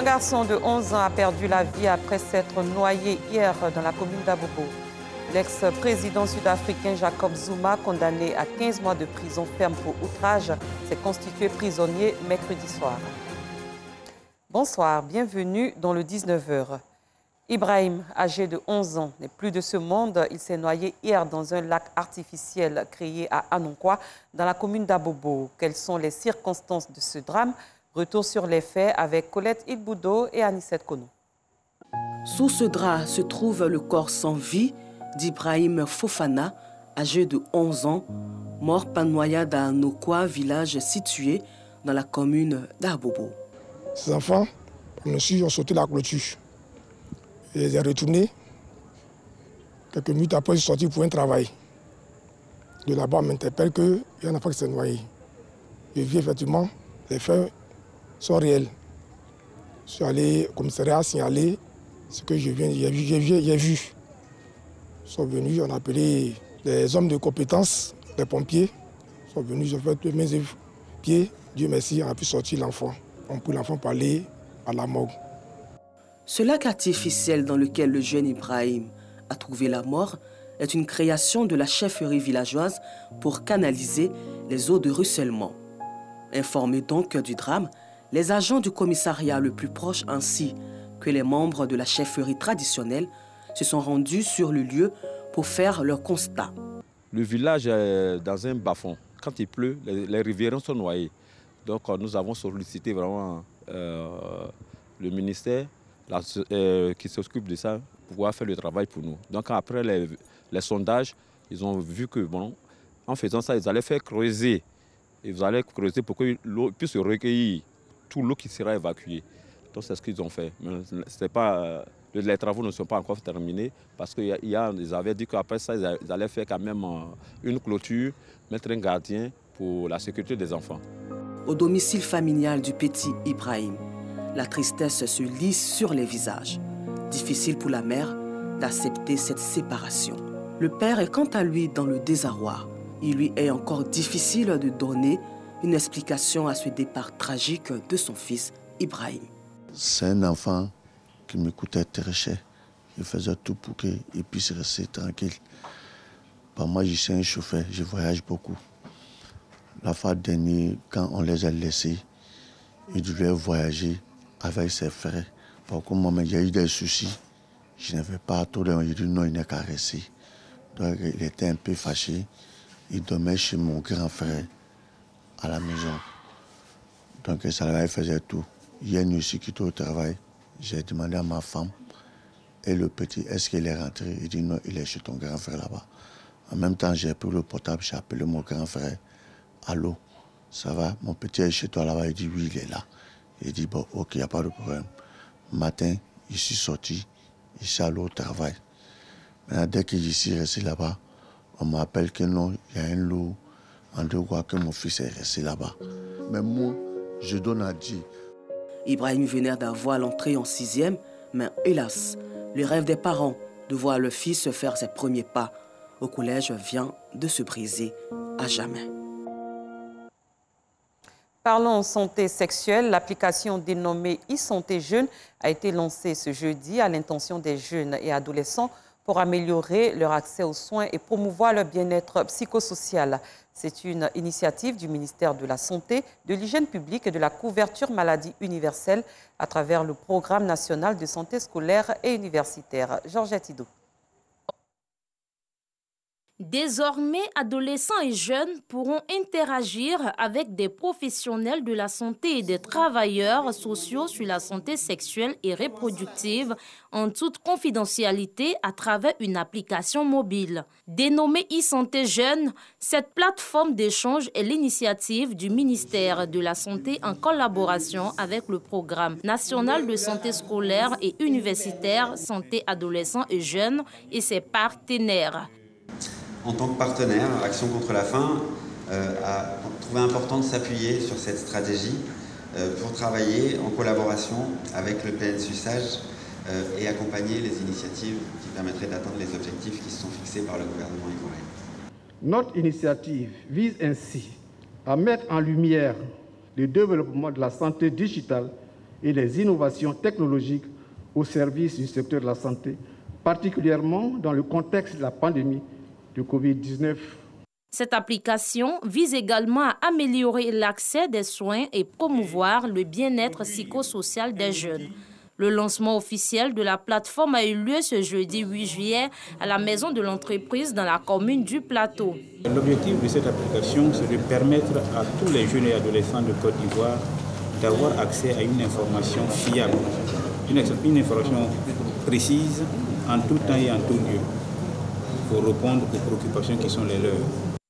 Un garçon de 11 ans a perdu la vie après s'être noyé hier dans la commune d'Abobo. L'ex-président sud-africain Jacob Zuma, condamné à 15 mois de prison ferme pour outrage, s'est constitué prisonnier mercredi soir. Bonsoir, bienvenue dans le 19h. Ibrahim, âgé de 11 ans, n'est plus de ce monde. Il s'est noyé hier dans un lac artificiel créé à Anonkwa, dans la commune d'Abobo. Quelles sont les circonstances de ce drame? Retour sur les faits avec Colette Ilboudo et Anissette Kono. Sous ce drap se trouve le corps sans vie d'Ibrahim Fofana, âgé de 11 ans, mort par noyade à Anonkwa, village situé dans la commune d'Abobo. Ces enfants, on ont sauté la clôture. Et ils sont retournés. Quelques minutes après, ils sont sortis pour un travail. De là-bas, on m'interpelle qu'il y a un enfant qui s'est noyé. Je vis effectivement, les faits sont réels. Je suis allé au commissariat signaler ce que j'ai vu. Ils sont venus, on a appelé les hommes de compétence, les pompiers. Ils sont venus, j'ai fait tous mes pieds. Dieu merci, on a pu sortir l'enfant. On peut l'enfant parler à la morgue. Ce lac artificiel dans lequel le jeune Ibrahim a trouvé la mort est une création de la chefferie villageoise pour canaliser les eaux de ruissellement. Informés donc du drame, les agents du commissariat le plus proche ainsi que les membres de la chefferie traditionnelle se sont rendus sur le lieu pour faire leur constat. Le village est dans un bas-fond. Quand il pleut, les riverains sont noyés. Donc nous avons sollicité vraiment le ministère qui s'occupe de ça pour pouvoir faire le travail pour nous. Donc après les sondages, ils ont vu que bon, en faisant ça, ils allaient faire creuser. Ils allaient creuser pour que l'eau puisse recueillir tout l'eau qui sera évacuée. Donc c'est ce qu'ils ont fait. Mais les travaux ne sont pas encore terminés parce qu'ils avaient dit qu'après ça, ils allaient faire quand même une clôture, mettre un gardien pour la sécurité des enfants. Au domicile familial du petit Ibrahim, la tristesse se lit sur les visages. Difficile pour la mère d'accepter cette séparation. Le père est quant à lui dans le désarroi. Il lui est encore difficile de donner une explication à ce départ tragique de son fils Ibrahim. C'est un enfant qui me coûtait très cher. Je faisais tout pour qu'il puisse rester tranquille. Moi, je suis un chauffeur, je voyage beaucoup. La fois dernière, quand on les a laissés, ils devaient voyager avec ses frères. Par contre, moi, il y a eu des soucis. Je n'avais pas trop de... J'ai dit non, il n'est qu'à rester. Donc, il était un peu fâché. Il dormait chez mon grand frère à la maison. Donc, ça faisait tout. Hier, nous aussi, quitté au travail. J'ai demandé à ma femme et le petit, est-ce qu'il est rentré? Il dit non, il est chez ton grand frère là-bas. En même temps, j'ai pris le portable, j'ai appelé mon grand frère. Allô, ça va? Mon petit est chez toi là-bas. Il dit oui, il est là. Il dit bon, ok, il n'y a pas de problème. Matin, je suis sorti, je suis allé au travail. Maintenant, dès que je suis resté là-bas, on m'appelle que non, il y a un lot en deux fois que mon fils est resté là-bas. Mais moi, je donne à Dieu. Ibrahim venait d'avoir l'entrée en 6e, mais hélas, le rêve des parents de voir le fils faire ses premiers pas au collège vient de se briser à jamais. Parlons santé sexuelle. L'application dénommée e-santé jeune a été lancée ce jeudi à l'intention des jeunes et adolescents pour améliorer leur accès aux soins et promouvoir leur bien-être psychosocial. C'est une initiative du ministère de la Santé, de l'Hygiène publique et de la couverture maladie universelle à travers le Programme national de santé scolaire et universitaire. Georgette Ido. Désormais, adolescents et jeunes pourront interagir avec des professionnels de la santé et des travailleurs sociaux sur la santé sexuelle et reproductive en toute confidentialité à travers une application mobile. Dénommée e-santé jeune, cette plateforme d'échange est l'initiative du ministère de la Santé en collaboration avec le Programme national de santé scolaire et universitaire santé adolescents et jeunes et ses partenaires. En tant que partenaire, Action contre la faim a trouvé important de s'appuyer sur cette stratégie pour travailler en collaboration avec le PNSUSAGE et accompagner les initiatives qui permettraient d'atteindre les objectifs qui se sont fixés par le gouvernement ivoirien. Notre initiative vise ainsi à mettre en lumière le développement de la santé digitale et les innovations technologiques au service du secteur de la santé, particulièrement dans le contexte de la pandémie de Covid-19. Cette application vise également à améliorer l'accès des soins et promouvoir le bien-être psychosocial des jeunes. Le lancement officiel de la plateforme a eu lieu ce jeudi 8 juillet à la maison de l'entreprise dans la commune du Plateau. L'objectif de cette application, c'est de permettre à tous les jeunes et adolescents de Côte d'Ivoire d'avoir accès à une information fiable, une information précise en tout temps et en tout lieu pour répondre aux préoccupations qui sont les leurs.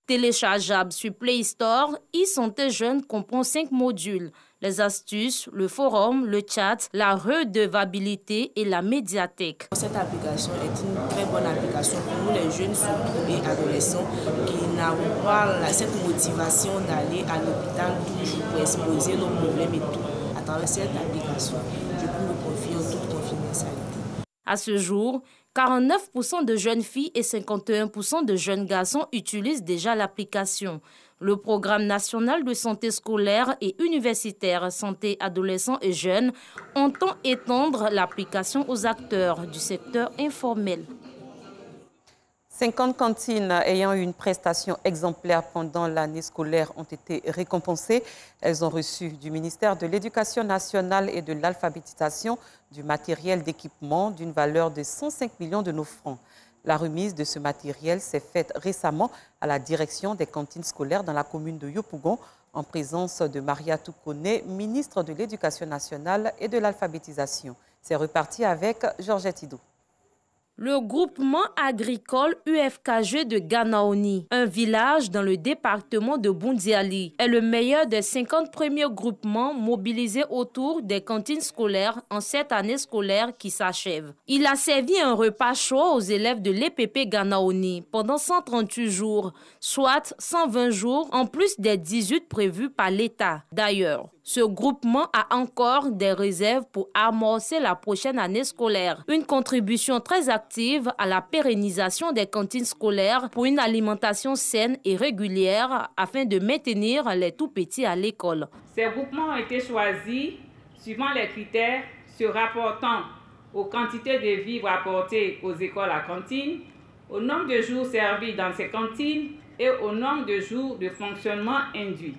Téléchargeable sur Play Store, e-santé jeune comprend 5 modules. Les astuces, le forum, le chat, la redevabilité et la médiathèque. Cette application est une très bonne application pour nous les jeunes surtout et adolescents qui n'avons pas cette motivation d'aller à l'hôpital toujours pour exposer nos problèmes et tout. À travers cette application, je peux me confier en toute confidentialité. À ce jour, 49% de jeunes filles et 51% de jeunes garçons utilisent déjà l'application. Le programme national de santé scolaire et universitaire santé adolescents et jeunes entend étendre l'application aux acteurs du secteur informel. 50 cantines ayant eu une prestation exemplaire pendant l'année scolaire ont été récompensées. Elles ont reçu du ministère de l'Éducation nationale et de l'alphabétisation du matériel d'équipement d'une valeur de 105 millions de nos francs. La remise de ce matériel s'est faite récemment à la direction des cantines scolaires dans la commune de Yopougon, en présence de Maria Toukone, ministre de l'Éducation nationale et de l'alphabétisation. C'est reparti avec Georgette Hidou. Le groupement agricole UFKG de Ganaoni, un village dans le département de Boundiali, est le meilleur des 50 premiers groupements mobilisés autour des cantines scolaires en cette année scolaire qui s'achève. Il a servi un repas chaud aux élèves de l'EPP Ganaoni pendant 138 jours, soit 120 jours en plus des 18 prévus par l'État. D'ailleurs, ce groupement a encore des réserves pour amorcer la prochaine année scolaire. Une contribution très active à la pérennisation des cantines scolaires pour une alimentation saine et régulière afin de maintenir les tout-petits à l'école. Ces groupements ont été choisis suivant les critères se rapportant aux quantités de vivres apportées aux écoles à cantine, au nombre de jours servis dans ces cantines et au nombre de jours de fonctionnement induit.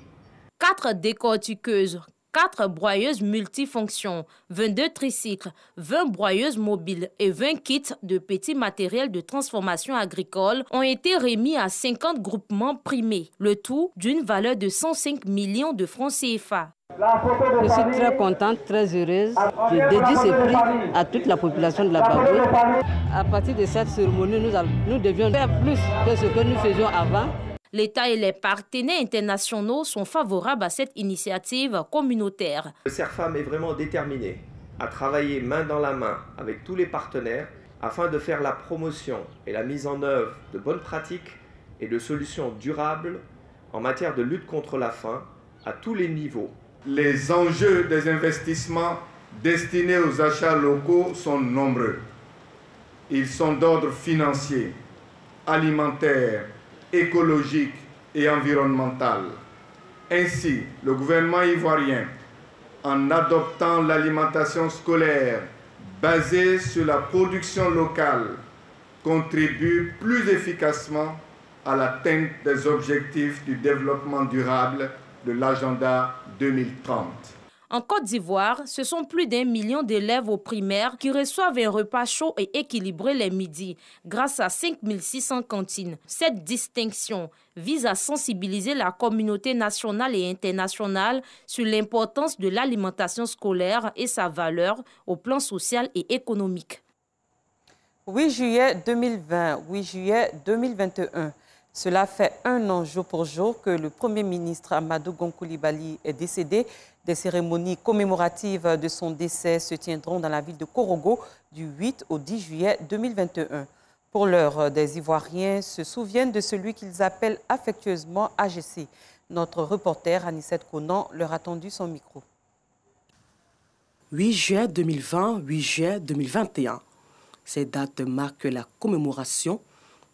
4 décortiqueuses, 4 broyeuses multifonctions, 22 tricycles, 20 broyeuses mobiles et 20 kits de petits matériels de transformation agricole ont été remis à 50 groupements primés, le tout d'une valeur de 105 millions de francs CFA. Je suis très contente, très heureuse. Je dédie ce prix à toute la population de la Baboué. À partir de cette cérémonie, nous devions faire plus que ce que nous faisions avant. L'État et les partenaires internationaux sont favorables à cette initiative communautaire. Le CERFAM est vraiment déterminé à travailler main dans la main avec tous les partenaires afin de faire la promotion et la mise en œuvre de bonnes pratiques et de solutions durables en matière de lutte contre la faim à tous les niveaux. Les enjeux des investissements destinés aux achats locaux sont nombreux. Ils sont d'ordre financier, alimentaire, écologique et environnemental. Ainsi, le gouvernement ivoirien, en adoptant l'alimentation scolaire basée sur la production locale, contribue plus efficacement à l'atteinte des objectifs du développement durable de l'agenda 2030. En Côte d'Ivoire, ce sont plus d'1 million d'élèves au primaire qui reçoivent un repas chaud et équilibré les midis grâce à 5600 cantines. Cette distinction vise à sensibiliser la communauté nationale et internationale sur l'importance de l'alimentation scolaire et sa valeur au plan social et économique. 8 juillet 2020, 8 juillet 2021. Cela fait 1 an jour pour jour que le Premier ministre Amadou Gon Coulibaly est décédé. Des cérémonies commémoratives de son décès se tiendront dans la ville de Korogo du 8 au 10 juillet 2021. Pour l'heure, des Ivoiriens se souviennent de celui qu'ils appellent affectueusement AGC. Notre reporter Anissette Conan leur a tendu son micro. 8 juillet 2020, 8 juillet 2021. Ces dates marquent la commémoration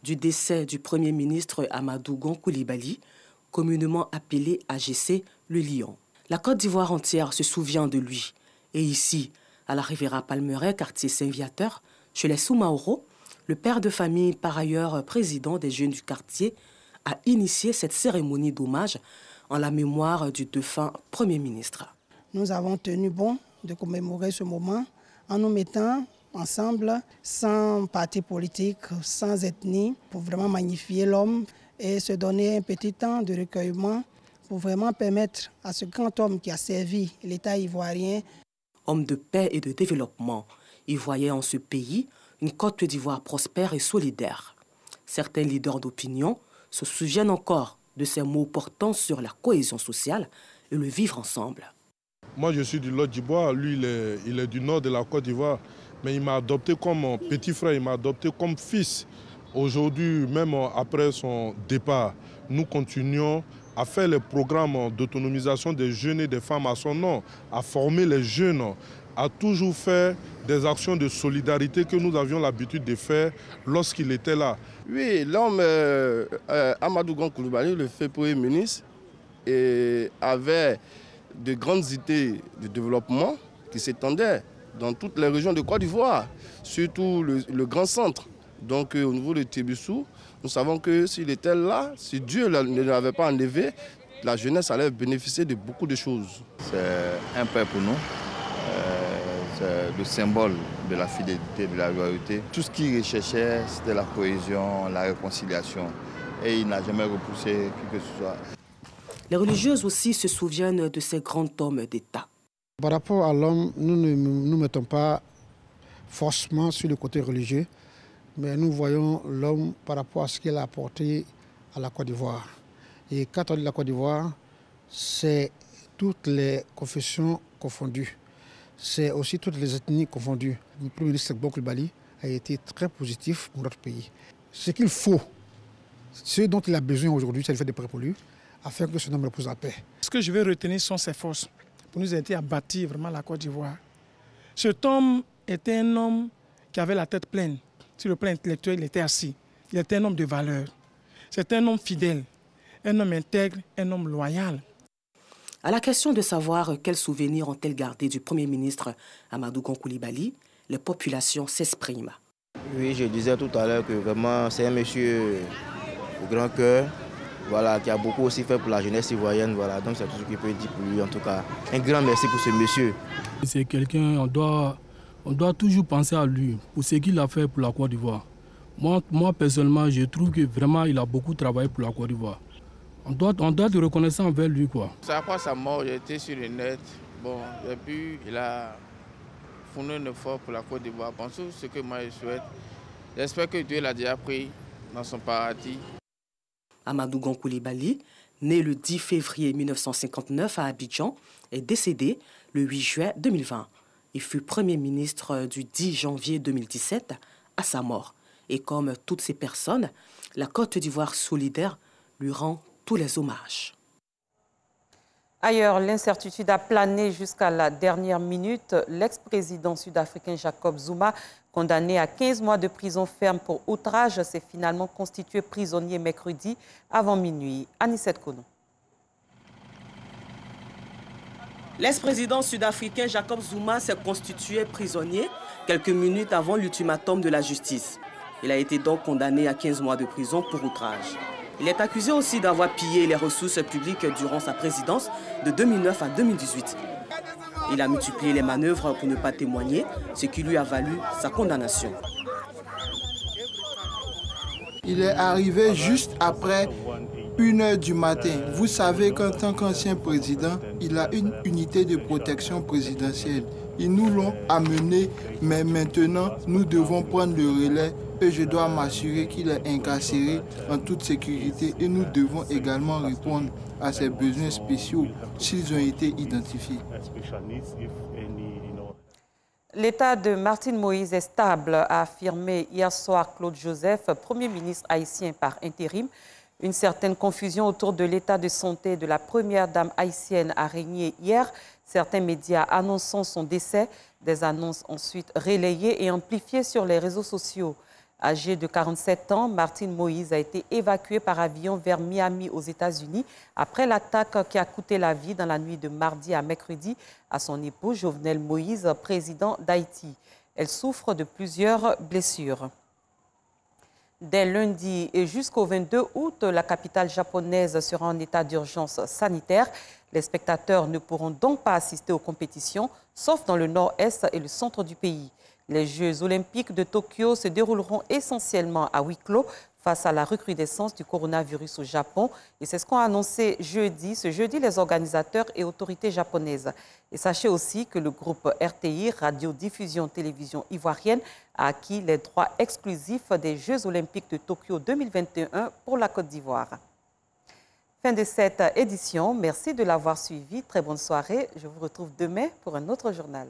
du décès du Premier ministre Amadou Gon Coulibaly, communément appelé AGC le Lion. La Côte d'Ivoire entière se souvient de lui Et ici, à la Riviera Palmeraie, quartier Saint-Viateur, chez les Soumaoro, le père de famille, par ailleurs président des jeunes du quartier, a initié cette cérémonie d'hommage en la mémoire du défunt Premier ministre. Nous avons tenu bon de commémorer ce moment en nous mettant ensemble, sans parti politique, sans ethnie, pour vraiment magnifier l'homme et se donner un petit temps de recueillement pour vraiment permettre à ce grand homme qui a servi l'État ivoirien. Homme de paix et de développement, il voyait en ce pays une Côte d'Ivoire prospère et solidaire. Certains leaders d'opinion se souviennent encore de ces mots portant sur la cohésion sociale et le vivre ensemble. Moi, je suis du Lot d'Ivoire, lui, il est du nord de la Côte d'Ivoire. Mais il m'a adopté comme mon petit frère, il m'a adopté comme fils. Aujourd'hui, même après son départ, nous continuons à faire les programmes d'autonomisation des jeunes et des femmes à son nom, à former les jeunes, à toujours faire des actions de solidarité que nous avions l'habitude de faire lorsqu'il était là. Oui, l'homme Amadou Gon Coulibaly, le fait Premier ministre, avait de grandes idées de développement qui s'étendaient dans toutes les régions de Côte d'Ivoire, surtout le grand centre. Donc au niveau de Tébissou, nous savons que s'il était là, si Dieu ne l'avait pas enlevé, la jeunesse allait bénéficier de beaucoup de choses. C'est un père pour nous, c'est le symbole de la fidélité, de la loyauté. Tout ce qu'il recherchait, c'était la cohésion, la réconciliation. Et il n'a jamais repoussé qui que ce soit. Les religieuses aussi se souviennent de ces grands hommes d'État. Par rapport à l'homme, nous ne nous mettons pas forcément sur le côté religieux, mais nous voyons l'homme par rapport à ce qu'il a apporté à la Côte d'Ivoire. Et quand on dit la Côte d'Ivoire, c'est toutes les confessions confondues. C'est aussi toutes les ethnies confondues. Le Premier ministre Gon Coulibaly a été très positif pour notre pays. Ce qu'il faut, ce dont il a besoin aujourd'hui, c'est de faire des prêts pour lui, afin que ce homme repose en paix. Ce que je vais retenir sont ses forces pour nous aider à bâtir vraiment la Côte d'Ivoire. Cet homme était un homme qui avait la tête pleine. Sur le plan intellectuel, il était assis. Il était un homme de valeur. C'était un homme fidèle, un homme intègre, un homme loyal. À la question de savoir quels souvenirs ont-elles gardé du Premier ministre Amadou Gon Coulibaly, les populations s'expriment. Oui, je disais tout à l'heure que vraiment c'est un monsieur au grand cœur, voilà, qui a beaucoup aussi fait pour la jeunesse ivoirienne. Voilà. Donc c'est tout ce qu'il peut dire pour lui. En tout cas, un grand merci pour ce monsieur. C'est quelqu'un, on doit toujours penser à lui, pour ce qu'il a fait pour la Côte d'Ivoire. Moi, personnellement, je trouve que vraiment il a beaucoup travaillé pour la Côte d'Ivoire. On doit être reconnaissant envers lui, quoi. Après sa mort, j'étais sur le net. Bon, et puis il a fourni un effort pour la Côte d'Ivoire. Bon, tout ce que moi je souhaite, j'espère que Dieu l'a déjà pris dans son paradis. Amadou Gon Coulibaly, né le 10 février 1959 à Abidjan, est décédé le 8 juin 2020. Il fut Premier ministre du 10 janvier 2017 à sa mort. Et comme toutes ces personnes, la Côte d'Ivoire solidaire lui rend tous les hommages. Ailleurs, l'incertitude a plané jusqu'à la dernière minute. L'ex-président sud-africain Jacob Zuma, condamné à 15 mois de prison ferme pour outrage, s'est finalement constitué prisonnier mercredi avant minuit. Anissette Kono. L'ex-président sud-africain Jacob Zuma s'est constitué prisonnier quelques minutes avant l'ultimatum de la justice. Il a été donc condamné à 15 mois de prison pour outrage. Il est accusé aussi d'avoir pillé les ressources publiques durant sa présidence de 2009 à 2018. Il a multiplié les manœuvres pour ne pas témoigner, ce qui lui a valu sa condamnation. Il est arrivé juste après 1h du matin. Vous savez qu'en tant qu'ancien président, il a une unité de protection présidentielle. Ils nous l'ont amené, mais maintenant, nous devons prendre le relais et je dois m'assurer qu'il est incarcéré en toute sécurité et nous devons également répondre à ses besoins spéciaux s'ils ont été identifiés. L'état de Martine Moïse est stable, a affirmé hier soir Claude Joseph, Premier ministre haïtien par intérim. Une certaine confusion autour de l'état de santé de la première dame haïtienne a régné hier. Certains médias annonçant son décès, des annonces ensuite relayées et amplifiées sur les réseaux sociaux. Âgé de 47 ans, Martin Moïse a été évacué par avion vers Miami aux États-Unis après l'attaque qui a coûté la vie dans la nuit de mardi à mercredi à son épouse Jovenel Moïse, président d'Haïti. Elle souffre de plusieurs blessures. Dès lundi et jusqu'au 22 août, la capitale japonaise sera en état d'urgence sanitaire. Les spectateurs ne pourront donc pas assister aux compétitions, sauf dans le nord-est et le centre du pays. Les Jeux olympiques de Tokyo se dérouleront essentiellement à huis clos face à la recrudescence du coronavirus au Japon. Et c'est ce qu'ont annoncé ce jeudi, les organisateurs et autorités japonaises. Et sachez aussi que le groupe RTI, Radio-Diffusion Télévision Ivoirienne, a acquis les droits exclusifs des Jeux olympiques de Tokyo 2021 pour la Côte d'Ivoire. Fin de cette édition. Merci de l'avoir suivi. Très bonne soirée. Je vous retrouve demain pour un autre journal.